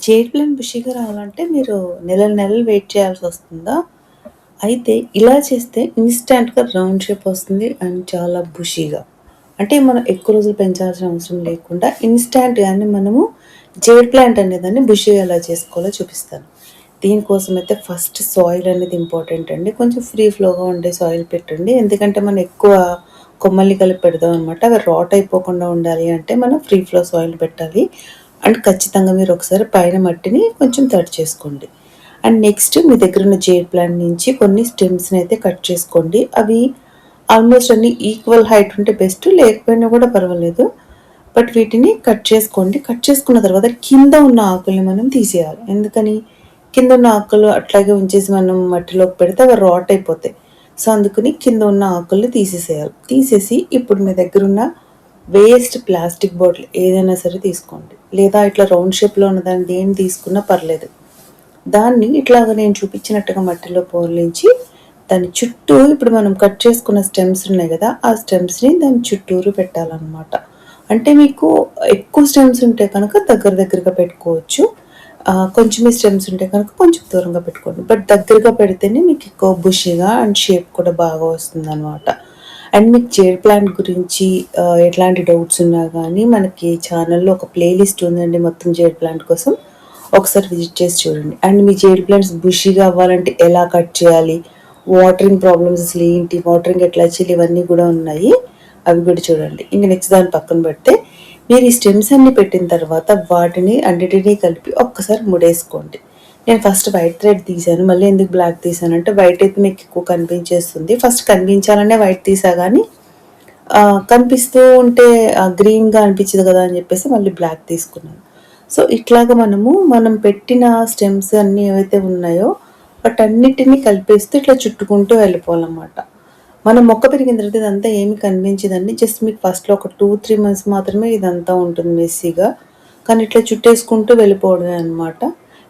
Jade plant బుషీగా రావాలంటే మీరు నెలలు నెలలు వెయిట్ చేయాల్సొస్తుందా? అయితే ఇలా చేస్తే ఇన్‌స్టాంట్‌గా రౌండ్ షేప్ వస్తుంది అండ్ చాలా బుషీగా. అంటే మనం ఎక్కువ రోజులు పెంచాల్సిన అవసరం లేకుండా ఇన్‌స్టాంట్‌గానే మనము జేడ్ ప్లాంట్ అనేదాన్ని బుషీగా ఎలా చేసుకోవాలో చూపిస్తాను. దీనికోసమైతే ఫస్ట్ సాయిల్ అనేది ఇంపార్టెంట్ అండి. కొంచెం ఫ్రీ ఫ్లోగా ఉండే సాయిల్ పెట్టండి. ఎందుకంటే మనం ఎక్కువ కొమ్మల్ని కలిపి పెడదాం అనమాట. అవి రాట్ అయిపోకుండా ఉండాలి అంటే మనం ఫ్రీ ఫ్లో సాయిల్ పెట్టాలి. అండ్ ఖచ్చితంగా మీరు ఒకసారి పైన మట్టిని కొంచెం తడి చేసుకోండి. అండ్ నెక్స్ట్ మీ దగ్గరున్న జేడ్ ప్లాంట్ నుంచి కొన్ని స్టెమ్స్‌ని అయితే కట్ చేసుకోండి. అవి ఆల్మోస్ట్ అన్నీ ఈక్వల్ హైట్ ఉంటే బెస్ట్. లేకపోయినా కూడా పర్వాలేదు. బట్ వీటిని కట్ చేసుకోండి. కట్ చేసుకున్న తర్వాత కింద ఉన్న ఆకుల్ని మనం తీసేయాలి. ఎందుకని? కింద ఉన్న ఆకులు అట్లాగే ఉంచేసి మనం మట్టిలోకి పెడితే అవి రాట్ అయిపోతాయి. సో, అందుకని కింద ఉన్న ఆకుల్ని తీసేసేయాలి. తీసేసి ఇప్పుడు మీ దగ్గరున్న వేస్ట్ ప్లాస్టిక్ బాటిల్ ఏదైనా సరే తీసుకోండి. లేదా ఇట్లా రౌండ్ షేప్‌లో ఉన్నదాన్ని దేన్ని తీసుకున్నా పర్లేదు. దాన్ని ఇట్లాగ నేను చూపించినట్టుగా మట్టిలో బోర్లించి దాని చుట్టూ ఇప్పుడు మనం కట్ చేసుకున్న స్టెమ్స్ ఉన్నాయి గదా! ఆ స్టెమ్స్‌ని దాని చుట్టూరు పెట్టాలనమాట. అంటే మీకు ఎక్కువ స్టెమ్స్ ఉంటే కనుక దగ్గరగా పెట్టుకోవచ్చు. కొంచెమే స్టెమ్స్ ఉంటే కనుక కొంచెం దూరంగా పెట్టుకోండి. బట్ దగ్గరగా పెడితేనే మీకు ఎక్కువ బుషీగా అండ్ షేప్ కూడా బాగా వస్తుందనమాట. అండ్ మీకు జేడ్ ప్లాంట్ గురించి ఎట్లాంటి డౌట్స్ ఉన్నా గానీ మనకి ఛానల్‌లో ఒక ప్లే లిస్ట్ ఉందండి మొత్తం జేడ్ ప్లాంట్ కోసం. ఒకసారి విజిట్ చేసి చూడండి. అండ్ మీ జేడ్ ప్లాంట్స్ బుషీగా అవ్వాలంటే ఎలా కట్ చేయాలి? వాటరింగ్ ప్రాబ్లమ్స్ అసలు ఏంటి? వాటరింగ్ ఎట్లా చేయాలి? ఇవన్నీ గూడా ఉన్నాయి. అవి కూడా చూడండి. ఇంక నెక్స్ట్ దాన్ని పక్కన పెడితే మీరు ఈ స్టెమ్స్ అన్నీ పెట్టిన తర్వాత వాటిని అన్నిటిని కలిపి ఒక్కసారి ముడేసుకోండి. నేను ఫస్ట్ వైట్ థ్రెడ్ తీశాను. మళ్ళీ ఎందుకు బ్లాక్ తీశానంటే వైట్ అయితే మీకు ఎక్కువ కనిపించేస్తుంది. ఫస్ట్ కనిపించాలనే వైట్ తీసా గానీ కనిపిస్తూ ఉంటే గ్రీన్‌గా అనిపించదు గదా! అని జెప్పేసి మళ్ళీ బ్లాక్ తీసుకున్నాను. సో, ఇట్లాగ మనం పెట్టిన స్టెమ్స్ అన్నీ ఏవైతే ఉన్నాయో వాటన్నిటిని కలిపేస్తూ ఇట్లా చుట్టుకుంటూ వెళ్ళిపోవాలన్నమాట. మన మొక్క పెరిగిన తర్వాత ఇదంతా ఏమి కనిపించదండి. జస్ట్ మీకు ఫస్ట్‌లో ఒక 2, 3 మంత్స్ మాత్రమే ఇదంతా ఉంటుంది మెస్సీగా. కానీ ఇట్లా చుట్టేసుకుంటూ వెళ్ళిపోవడమే అన్నమాట.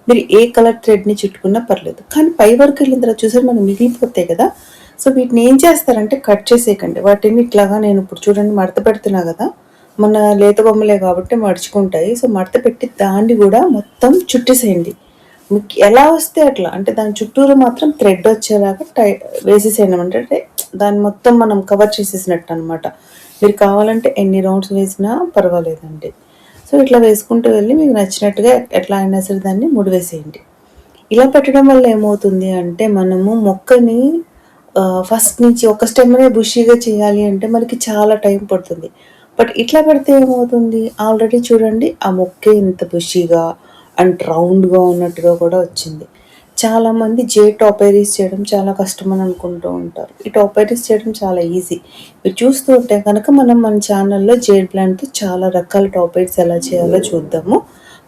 మీరు ఏ కలర్ థ్రెడ్‌ని చుట్టుకున్నా పర్లేదు. కానీ పై వరకు వెళ్ళిన తర్వాత చూసారా మనకు మిగిలిపోతాయి కదా! సో, వీటిని ఏం చేస్తారంటే కట్ చేసేయకండి. వాటిని ఇట్లాగా నేను ఇప్పుడు చూడండి మడత పెడుతున్నా గదా! మన లేత బొమ్మలే కాబట్టి మడుచుకుంటాయి. సో, మడత పెట్టి దాన్ని గూడా మొత్తం చుట్టేసేయండి. మీకు ఎలా వస్తే అట్లా. అంటే దాని చుట్టూరు మాత్రం థ్రెడ్ వచ్చేలాగా వేసేసేయండి. అంటే దాన్ని మొత్తం మనం కవర్ చేసేసినట్టనమాట. మీరు కావాలంటే ఎన్ని రౌండ్స్ వేసినా పర్వాలేదండి. సో, ఇట్లా వేసుకుంటూ వెళ్ళి మీకు నచ్చినట్టుగా ఎట్లా అయినా సరే దాన్ని ముడివేసేయండి. ఇలా పెట్టడం వల్ల ఏమవుతుంది అంటే మనము మొక్కని ఫస్ట్ నుంచి ఒక స్టెమ్‌నే బుషీగా చేయాలి అంటే మనకి చాలా టైం పడుతుంది. బట్ ఇట్లా పెడితే ఏమవుతుంది ఆల్రెడీ చూడండి ఆ మొక్కే ఇంత బుషీగా అండ్ రౌండ్‌గా ఉన్నట్టుగా కూడా వచ్చింది. చాలామంది జేడ్ టాపైరీస్ చేయడం చాలా కష్టమని అనుకుంటూ ఉంటారు. ఈ టాపైరీస్ చేయడం చాలా ఈజీ. మీరు చూస్తూ ఉంటే గనక మనం మన ఛానల్‌లో జేడ్ ప్లాంట్‌తో చాలా రకాల టాపైరీస్ ఎలా చేయాలో చూద్దాము.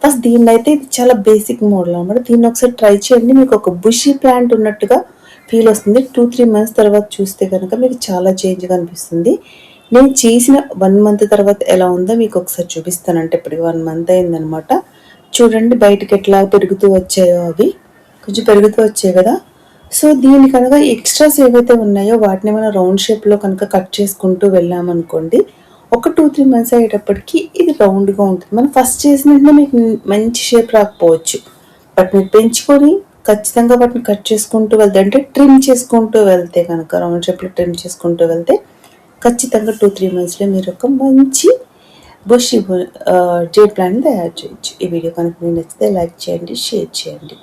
ఫస్ట్ దీన్నైతే ఇది చాలా బేసిక్ మోడల్ అన్నమాట. దీన్ని ఒకసారి ట్రై చేయండి. మీకు ఒక బుషీ ప్లాంట్ ఉన్నట్టుగా ఫీల్ వస్తుంది. 2, 3 మంత్స్ తర్వాత చూస్తే గనక మీకు చాలా చేంజ్ కనిపిస్తుంది. నేను చేసిన 1 మంత్ తర్వాత ఎలా ఉందో మీకు ఒకసారి చూపిస్తాను. అంటే ఇప్పటికి 1 మంత్ అయిందనమాట. చూడండి బయటకి ఎట్లా పెరుగుతూ వచ్చాయో అవి. కొంచెం పెరుగుతూ వచ్చాయి కదా! సో, దీన్ని కనుక ఎక్స్‌ట్రాస్ ఏవైతే ఉన్నాయో వాటిని మనం రౌండ్ షేప్‌లో కనుక కట్ చేసుకుంటూ వెళ్ళామనుకోండి, ఒక 2, 3 మంత్స్ అయ్యేటప్పటికి ఇది రౌండ్‌గా ఉంటుంది. మనం ఫస్ట్ చేసిన వెంటనే మీకు మంచి షేప్ రాకపోవచ్చు. బట్ మీరు పెంచుకొని ఖచ్చితంగా వాటిని కట్ చేసుకుంటూ వెళ్తే అంటే ట్రిమ్ చేసుకుంటూ వెళ్తే గనక రౌండ్ షేప్‌లో ట్రిమ్ చేసుకుంటూ వెళ్తే ఖచ్చితంగా 2, 3 మంత్స్‌లో మీరు ఒక మంచి బుషీ జేడ్ ప్లాంట్‌ని తయారు చేయొచ్చు. ఈ వీడియో కనుక మీకు నచ్చితే లైక్ చేయండి, షేర్ చేయండి.